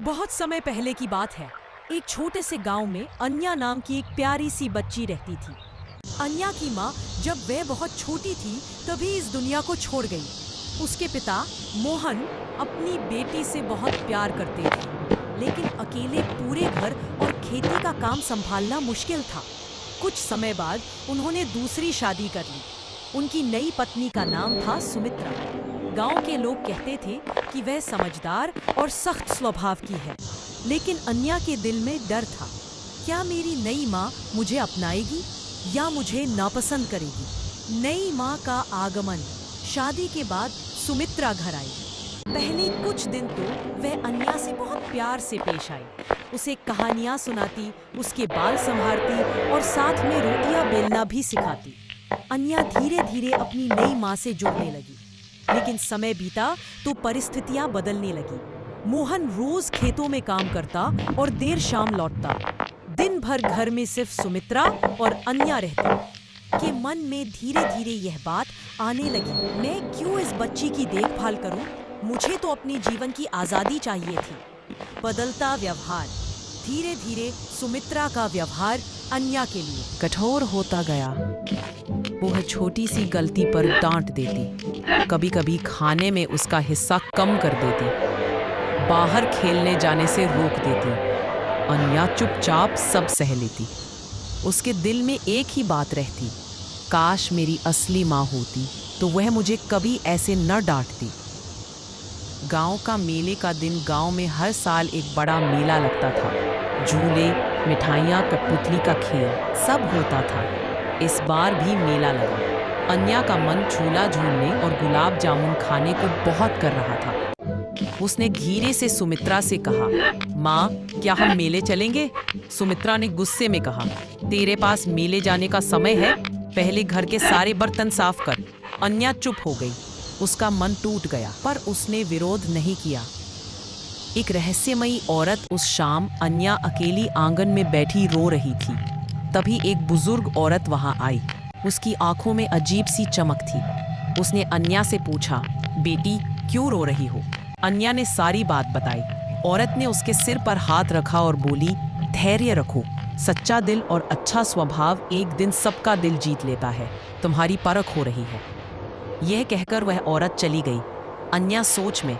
बहुत समय पहले की बात है। एक छोटे से गांव में अन्या नाम की एक प्यारी सी बच्ची रहती थी। अन्या की माँ जब वह बहुत छोटी थी तभी इस दुनिया को छोड़ गई। उसके पिता मोहन अपनी बेटी से बहुत प्यार करते थे, लेकिन अकेले पूरे घर और खेती का काम संभालना मुश्किल था। कुछ समय बाद उन्होंने दूसरी शादी कर ली। उनकी नई पत्नी का नाम था सुमित्रा। गांव के लोग कहते थे कि वह समझदार और सख्त स्वभाव की है, लेकिन अन्या के दिल में डर था। क्या मेरी नई माँ मुझे अपनाएगी या मुझे नापसंद करेगी? नई माँ का आगमन। शादी के बाद सुमित्रा घर आई। पहले कुछ दिन तो वह अन्या से बहुत प्यार से पेश आई। उसे कहानियां सुनाती, उसके बाल संभालती और साथ में रोटियां बेलना भी सिखाती। अन्या धीरे धीरे अपनी नई माँ से जुड़ने लगी। लेकिन समय बीता तो परिस्थितियां बदलने लगी। मोहन रोज खेतों में काम करता और देर शाम लौटता। दिन भर घर में सिर्फ सुमित्रा और अन्या रहती। के मन में धीरे धीरे यह बात आने लगी, मैं क्यों इस बच्ची की देखभाल करूं? मुझे तो अपने जीवन की आजादी चाहिए थी। बदलता व्यवहार। धीरे धीरे सुमित्रा का व्यवहार अन्या के लिए कठोर होता गया। वह छोटी सी गलती पर डांट देती, कभी कभी खाने में उसका हिस्सा कम कर देती, बाहर खेलने जाने से रोक देती। अन्या चुपचाप सब सह लेती। उसके दिल में एक ही बात रहती, काश मेरी असली माँ होती तो वह मुझे कभी ऐसे न डांटती। गांव का मेले का दिन। गांव में हर साल एक बड़ा मेला लगता था। झूले, मिठाइयाँ, कठपुतली का खेल सब होता था। इस बार भी मेला लगा। अन्या का मन झूला झूलने और गुलाब जामुन खाने को बहुत कर रहा था। उसने धीरे से सुमित्रा से कहा, माँ, क्या हम मेले चलेंगे? सुमित्रा ने गुस्से में कहा, तेरे पास मेले जाने का समय है? पहले घर के सारे बर्तन साफ कर। अन्या चुप हो गई। उसका मन टूट गया, पर उसने विरोध नहीं किया। एक रहस्यमयी औरत। उस शाम अन्या अकेली आंगन में बैठी रो रही थी। तभी एक बुजुर्ग औरत वहां आई। उसकी आंखों में अजीब सी चमक थी। उसने अन्या से पूछा, बेटी, क्यों रो रही हो? अन्या ने सारी बात बताई। औरत ने उसके सिर पर हाथ रखा और बोली, धैर्य रखो। सच्चा दिल और अच्छा स्वभाव एक दिन सबका दिल जीत लेता है। तुम्हारी परख हो रही है। यह कहकर वह औरत चली गई। अन्या सोच में